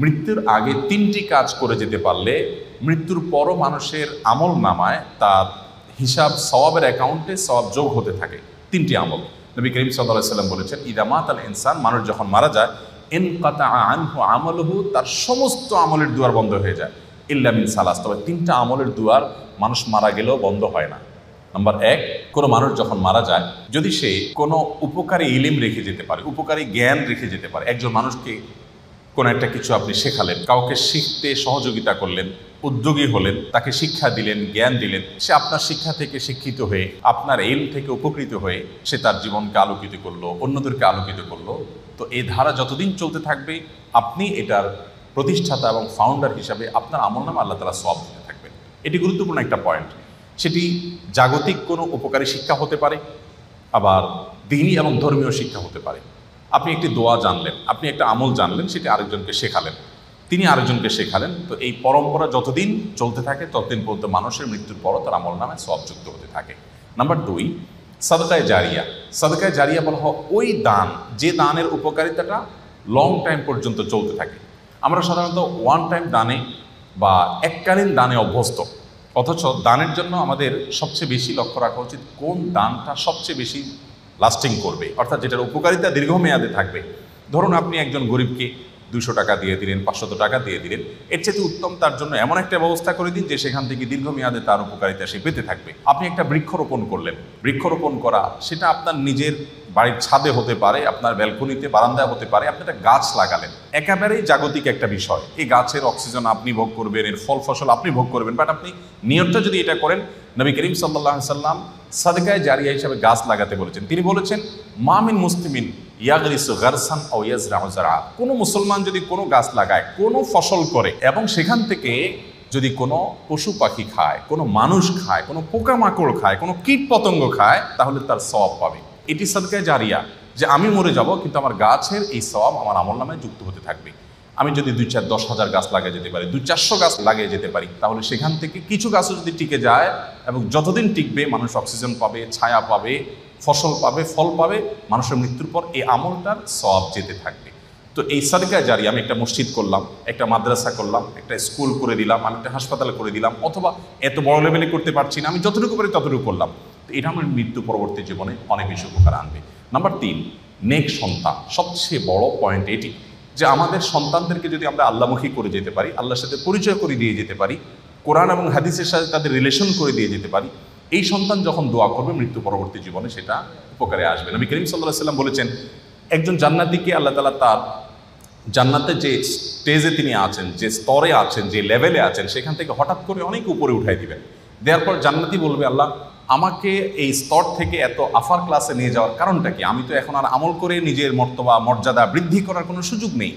মৃত্যুর আগে 3টি কাজ করে যেতে পারলে মৃত্যুর পরও মানুষের আমল নামায় তার হিসাব সওয়াবের অ্যাকাউন্টে সওয়াব যোগ হতে থাকে। 3টি আমল নবী করিম সাল্লাল্লাহু আলাইহি ওয়াসাল্লাম বলেছেন, ইদা মাতাল ইনসান, মানুষ যখন মারা যায়, ইনকাতা আনহু আমালুহু, তার সমস্ত আমলের দুয়ার বন্ধ হয়ে যায়, ইল্লা মিন সালাস, তবে 3টা আমলের দুয়ার মানুষ মারা গেলেও বন্ধ হয় না। নাম্বার 1, কোনো মানুষ যখন মারা যায়, যদি সে কোনো উপকারী ইলিম রেখে যেতে পারে, উপকারী জ্ঞান রেখে যেতে পারে, একজন মানুষকে কোনো একটা কিছু আপনি শেখালেন, কাউকে শিখতে সহযোগিতা করলেন, উদ্যোগী হলেন, তাকে শিক্ষা দিলেন, জ্ঞান দিলেন, সে আপনার শিক্ষা থেকে শিক্ষিত হয়ে, আপনার এলম থেকে উপকৃত হয়ে সে তার জীবনকে আলোকিত করলো, অন্যদেরকে আলোকিত করলো, তো এই ধারা যতদিন চলতে থাকবে আপনি এটার প্রতিষ্ঠাতা এবং ফাউন্ডার হিসাবে আপনার আমলনামা আল্লাহ তাআলা সওয়াব দিতে থাকবেন। এটি গুরুত্বপূর্ণ একটা পয়েন্ট। সেটি জাগতিক কোনো উপকারী শিক্ষা হতে পারে, আবার দ্বীনি এবং ধর্মীয় শিক্ষা হতে পারে। আপনি একটি দোয়া জানলেন, আপনি একটা আমল জানলেন, সেটি আরেকজনকে শেখালেন, তিনি আরেকজনকে শেখালেন, তো এই পরম্পরা যতদিন চলতে থাকে ততদিন পর্যন্ত মানুষের মৃত্যুর পরও তার আমল নামে সওয়াব যুক্ত হতে থাকে। নাম্বার 2, সাদকায়ে জারিয়া। সাদকায়ে জারিয়া বলা হয় ওই দান, যে দানের উপকারিতাটা লং টাইম পর্যন্ত চলতে থাকে। আমরা সাধারণত ওয়ান টাইম দানে বা এককালীন দানে অভ্যস্ত, অথচ দানের জন্য আমাদের সবচেয়ে বেশি লক্ষ্য রাখা উচিত কোন দানটা সবচেয়ে বেশি লাস্টিং করবে, অর্থাৎ যেটার উপকারিতা দীর্ঘমেয়াদে থাকবে। ধরুন আপনি একজন গরিবকে 200 টাকা দিয়ে দিলেন, 500 টাকা দিয়ে দিলেন, এর চেয়ে উত্তম তার জন্য এমন একটা ব্যবস্থা করে দিন যে সেখান থেকে দীর্ঘমেয়াদে তার উপকারিতা সে পেতে থাকবে। আপনি একটা বৃক্ষরোপণ করলেন, বৃক্ষরোপণ করা সেটা আপনার নিজের বাড়ির ছাদে হতে পারে, আপনার ব্যালকনিতে, বারান্দায় হতে পারে, আপনি একটা গাছ লাগালেন, একেবারেই জাগতিক একটা বিষয়। এই গাছের অক্সিজেন আপনি ভোগ করবেন, এর ফল ফসল আপনি ভোগ করবেন, বাট আপনি নিয়তটা যদি এটা করেন, নবী করিম সাল্লাল্লাহু আলাইহি সাল্লাম সাদকায়ে জারিয়া হিসেবে গাছ লাগাতে বলেছেন। তিনি বলেছেন, মা মিন মুসলিমিন ইয়াগরিসু গারসান আও ইয়াজরাউ যারআ, কোনো মুসলমান যদি কোনো গাছ লাগায়, কোনো ফসল করে, এবং সেখান থেকে যদি কোনো পশু পাখি খায়, কোনো মানুষ খায়, কোনো পোকামাকড় খায়, কোনো কীট পতঙ্গ খায়, তাহলে তার সওয়াব পাবে। এটি সাদকায়ে জারিয়া, যে আমি মরে যাব কিন্তু আমার গাছের এই সওয়াব আমার আমলনামায় যুক্ত হতে থাকবে। আমি যদি 2-4-10,000 গাছ লাগিয়ে যেতে পারি, 200-400 গাছ লাগিয়ে যেতে পারি, তাহলে সেখান থেকে কিছু গাছও যদি টিকে যায়, এবং যতদিন টিকবে মানুষ অক্সিজেন পাবে, ছায়া পাবে, ফসল পাবে, ফল পাবে, মানুষের মৃত্যুর পর এই আমলটার সওয়াব যেতে থাকবে। তো এই সাদকায়ে জারিয়া, আমি একটা মসজিদ করলাম, একটা মাদ্রাসা করলাম, একটা স্কুল করে দিলাম, আমি একটা হাসপাতাল করে দিলাম, অথবা এত বড় লেভেলে করতে পারছি না, আমি যতটুকু পারি ততটুকু করলাম, তো এটা আমার মৃত্যু পরবর্তী জীবনে অনেক বেশি উপকার আনবে। নাম্বার 3, নেক সন্তান। সবচেয়ে বড় পয়েন্ট এটি যে আমাদের সন্তানদেরকে যদি আমরা আল্লাহমুখী করে যেতে পারি, আল্লাহর সাথে পরিচয় করে দিয়ে যেতে পারি, কোরআন এবং হাদিসের সাথে তাদের রিলেশন করে দিয়ে যেতে পারি, এই সন্তান যখন দোয়া করবে মৃত্যু পরবর্তী জীবনে সেটা উপকারে আসবে। নবী করিম সাল্লাল্লাহু আলাইহি সাল্লাম বলেছেন, একজন জান্নাতীকে আল্লাহ তাআলা তার জান্নাতে যে স্টেজে তিনি আছেন, যে স্তরে আছেন, যে লেভেলে আছেন, সেখান থেকে হঠাৎ করে অনেক উপরে উঠাই দিবেন। দেওয়ার পর জান্নাতি বলবে, আল্লাহ আমাকে এই স্তর থেকে এত আফার ক্লাসে নিয়ে যাওয়ার কারণটা কি? আমি তো এখন আর আমল করে নিজের মর্তবা মর্যাদা বৃদ্ধি করার কোনো সুযোগ নেই।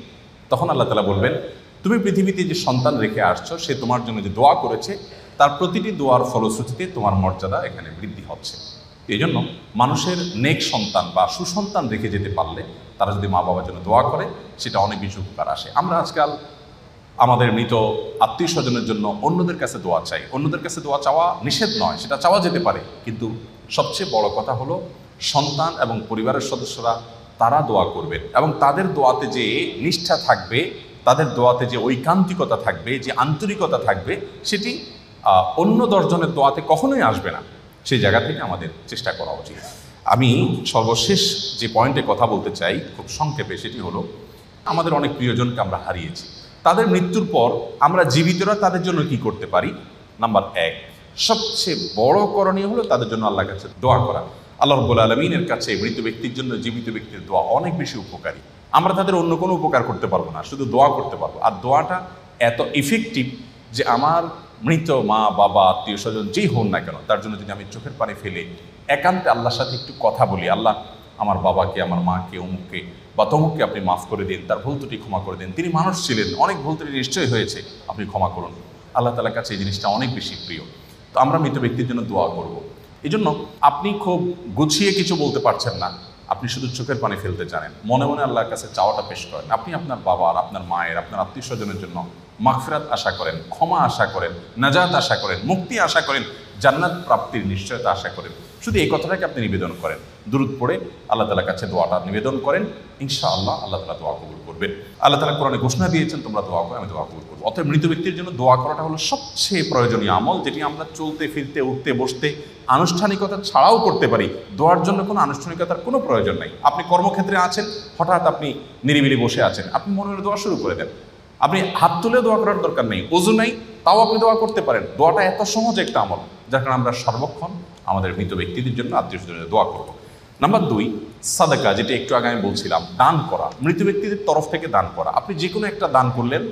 তখন আল্লাহ তাআলা বলবেন, তুমি পৃথিবীতে যে সন্তান রেখে আসছো, সে তোমার জন্য যে দোয়া করেছে, তার প্রতিটি দোয়ার ফলশ্রুতিতে তোমার মর্যাদা এখানে বৃদ্ধি হচ্ছে। এই জন্য মানুষের নেক সন্তান বা সুসন্তান রেখে যেতে পারলে, তারা যদি মা বাবার জন্য দোয়া করে, সেটা অনেক বেশি উপকার আসে। আমরা আজকাল আমাদের মৃত আত্মীয় স্বজনের জন্য অন্যদের কাছে দোয়া চাই। অন্যদের কাছে দোয়া চাওয়া নিষেধ নয়, সেটা চাওয়া যেতে পারে, কিন্তু সবচেয়ে বড় কথা হলো সন্তান এবং পরিবারের সদস্যরা তারা দোয়া করবেন, এবং তাদের দোয়াতে যে নিষ্ঠা থাকবে, তাদের দোয়াতে যে ঐকান্তিকতা থাকবে, যে আন্তরিকতা থাকবে, সেটি অন্য 10 জনের দোয়াতে কখনোই আসবে না। সেই জায়গা থেকে আমাদের চেষ্টা করা উচিত। আমি সর্বশেষ যে পয়েন্টে কথা বলতে চাই খুব সংক্ষেপে, সেটি হলো আমাদের অনেক প্রিয়জনকে আমরা হারিয়েছি। তাদের মৃত্যুর পর আমরা জীবিতরা তাদের জন্য কি করতে পারি? নাম্বার 1, সবচেয়ে বড় করণীয় হলো তাদের জন্য আল্লাহর কাছে দোয়া করা। আল্লাহ রাব্বুল আলামিনের কাছে মৃত ব্যক্তির জন্য জীবিত ব্যক্তির দোয়া অনেক বেশি উপকারী। আমরা তাদের অন্য কোনো উপকার করতে পারবো না, শুধু দোয়া করতে পারবো। আর দোয়াটা এত ইফেক্টিভ যে আমার মৃত মা বাবা আত্মীয় স্বজন যেই হন না কেন, তার জন্য যদি আমি চোখের পানি ফেলে একান্তে আল্লাহর সাথে একটু কথা বলি, আল্লাহ আমার বাবাকে, আমার মাকে, অমুককে বা তমুককে আপনি মাফ করে দিন, তার ভুল ত্রুটি ক্ষমা করে দিন, তিনি মানুষ ছিলেন, অনেক ভুল ত্রুটি নিশ্চয়ই হয়েছে, আপনি ক্ষমা করুন, আল্লাহ তাআলার কাছে এই জিনিসটা অনেক বেশি প্রিয়। তো আমরা মৃত ব্যক্তির জন্য দোয়া করব। এই জন্য আপনি খুব গুছিয়ে কিছু বলতে পারছেন না, আপনি শুধু চোখের পানি ফেলতে জানেন, মনে মনে আল্লাহর কাছে চাওয়াটা পেশ করেন। আপনি আপনার বাবার, আপনার মায়ের, আপনার আত্মীয় স্বজনের জন্য মাগফিরাত আশা করেন, ক্ষমা আশা করেন, নাজাত আশা করেন, মুক্তি আশা করেন, জান্নাত প্রাপ্তির নিশ্চয়তা আশা করেন। শুধু এই কথাটাকে আপনি নিবেদন করেন, দুরূদ পড়ে আল্লাহ তাআলার কাছে দোয়াটা নিবেদন করেন, ইনশাআল্লাহ আল্লাহ তাআলা দোয়া কবুল করবেন। আল্লাহ তাআলা কোরআনে ঘোষণা দিয়েছেন, তোমরা দোয়া করো, আমি দোয়া কবুল করবো। অতএব মৃত ব্যক্তির জন্য দোয়া করাটা হলো সবচেয়ে প্রয়োজনীয় আমল, যেটি আমরা চলতে ফিরতে উঠতে বসতে আনুষ্ঠানিকতা ছাড়াও করতে পারি। দোয়ার জন্য কোনো আনুষ্ঠানিকতার কোনো প্রয়োজন নাই। আপনি কর্মক্ষেত্রে আছেন, হঠাৎ আপনি নিরিবিলি বসে আছেন, আপনি মনে মনে দোয়া শুরু করে দেন। আপনি হাত তুলে দোয়া করার দরকার নেই, ওযু নাই, তাও আপনি দোয়া করতে পারেন। দোয়াটা এত সহজ একটা আমল, যার কারণে আমরা সর্বক্ষণ আমাদের মৃত ব্যক্তিদের জন্য, আত্মীয় স্বজনের দোয়া করব। নাম্বার 2, সাদাকা, যেটা একটু আগে আমি বলছিলাম, দান করা, মৃত ব্যক্তিদের তরফ থেকে দান করা। আপনি যে কোনো একটা দান করলেন,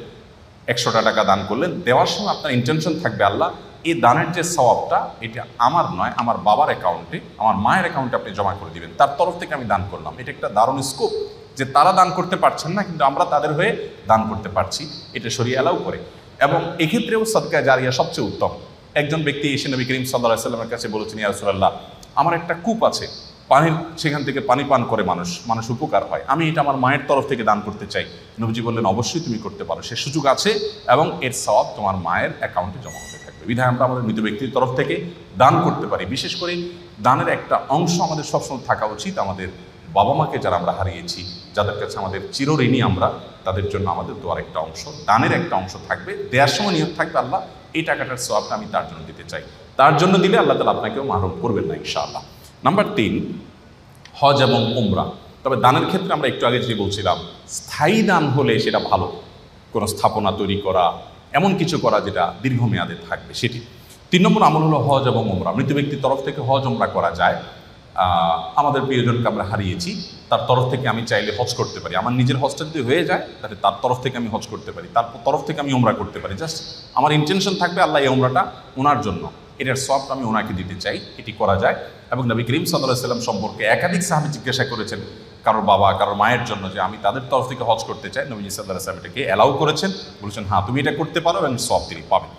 100টা টাকা দান করলেন, দেওয়ার সময় আপনার ইন্টেনশন থাকবে, আল্লাহ এই দানের যে সওয়াবটা, এটা আমার নয়, আমার বাবার অ্যাকাউন্টে, আমার মায়ের অ্যাকাউন্টে আপনি জমা করে দিবেন, তার তরফ থেকে আমি দান করলাম। এটা একটা দারুণ স্কোপ, যে তারা দান করতে পারছেন না, কিন্তু আমরা তাদের হয়ে দান করতে পারছি, এটা শরীয়ত অ্যালাউ করে। এবং এক্ষেত্রেও সাদকা জারিয়া সবচেয়ে উত্তম। একজন ব্যক্তি এসে নবী করিম সাল্লাল্লাহু আলাইহি ওয়াসাল্লামের কাছে বলেছেন, ইয়া রাসূলুল্লাহ, আমার একটা কূপ আছে, পানির, সেখান থেকে পানি পান করে মানুষ উপকার হয়, আমি এটা আমার মায়ের তরফ থেকে দান করতে চাই। নবীজি বললেন, অবশ্যই তুমি করতে পারো, সে সুযোগ আছে এবং এর সওয়াব তোমার মায়ের অ্যাকাউন্টে জমা হতে থাকবে। বিধায় আমরা আমাদের মৃত ব্যক্তির তরফ থেকে দান করতে পারি। বিশেষ করে দানের একটা অংশ আমাদের সবসময় থাকা উচিত আমাদের বাবা মাকে, যারা আমরা হারিয়েছি, যাদের কাছে আমাদের চিরঋণী আমরা, তাদের জন্য আমাদের দোয়ার একটা অংশ, দানের একটা অংশ থাকবে। দেওয়ার সময় নিয়ত থাকবে, আল্লাহ এই টাকাটার সওয়াবটা আমি তার জন্য দিতে চাই। তার জন্য দিলে আল্লাহ তাআলা আপনাকেও মাহরুম করবেন না ইনশাআল্লাহ। নাম্বার 3, হজ এবং উমরা। তবে দানের ক্ষেত্রে আমরা একটু আগে যে বলছিলাম, স্থায়ী দান হলে সেটা ভালো, কোনো স্থাপনা তৈরি করা, এমন কিছু করা যেটা দীর্ঘমেয়াদে থাকবে, সেটি। 3 নম্বর আমল হলো হজ এবং উমরা। মৃত ব্যক্তির তরফ থেকে হজ উমরা করা যায়। আমাদের প্রিয়জনকে আমরা হারিয়েছি, তার তরফ থেকে আমি চাইলে হজ করতে পারি। আমার নিজের হজটা যদি হয়ে যায়, তাহলে তার তরফ থেকে আমি হজ করতে পারি, তার তরফ থেকে আমি উমরা করতে পারি। জাস্ট আমার ইন্টেনশন থাকবে, আল্লাহ এই উমরাটা ওনার জন্য, এটার সওয়াবটা আমি ওনাকে দিতে চাই, এটি করা যায়। এবং নবী করিম সাল্লাল্লাহু আলাইহি ওয়াসাল্লাম সম্পর্কে একাধিক সাহাবী জিজ্ঞাসা করেছেন কারোর বাবা, কারোর মায়ের জন্য, যে আমি তাদের তরফ থেকে হজ করতে চাই। নবী সাল্লাল্লাহু আলাইহি ওয়াসাল্লাম এটাকে অ্যালাউ করেছেন, বলেছেন হ্যাঁ তুমি এটা করতে পারো এবং সওয়াব তিনি পাবেন।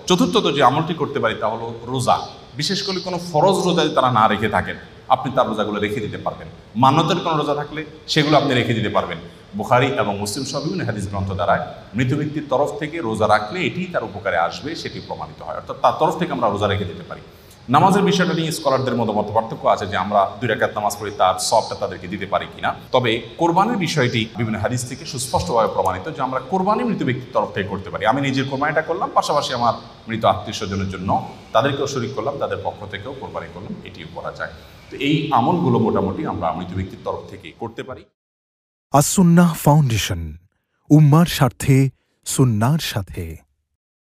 চতুর্থত যে আমলটি করতে পারি তা হলো রোজা। বিশেষ করে কোনো ফরজ রোজা যদি তারা না রেখে থাকেন, আপনি তার রোজাগুলো রেখে দিতে পারবেন। মান্যতের কোনো রোজা থাকলে সেগুলো আপনি রেখে দিতে পারবেন। বুখারী এবং মুসলিম সহ বিভিন্ন হাদিস গ্রন্থ দ্বারায় মৃত ব্যক্তির তরফ থেকে রোজা রাখলে এটি তার উপকারে আসবে, সেটি প্রমাণিত হয়। অর্থাৎ তার তরফ থেকে আমরা রোজা রেখে দিতে পারি। নামাজের বিষয়টা নিয়ে স্কলারদের মধ্যে পার্থক্য আছে, যে আমরা 2 রাকাত নামাজ পড়ি, তার সওয়াবটা তাদেরকে দিতে পারি কিনা। তবে কোরবানির বিষয়টি বিভিন্ন হাদিস থেকে সুস্পষ্টভাবে প্রমাণিত, যে আমরা কোরবানি মৃত ব্যক্তির তরফ থেকে করতে পারি। আমি নিজের কোরবানিটা করলাম, পাশাপাশি আমার মৃত আত্মীয় স্বজনের জন্য তাদেরকেও শরীক করলাম, তাদের পক্ষ থেকেও কোরবানি করলাম, এটিও করা যায়। তো এই আমলগুলো মোটামুটি আমরা মৃত ব্যক্তির তরফ থেকে করতে পারি। আস-সুন্নাহ ফাউন্ডেশন, উম্মার স্বার্থে সুন্নাহর সাথে।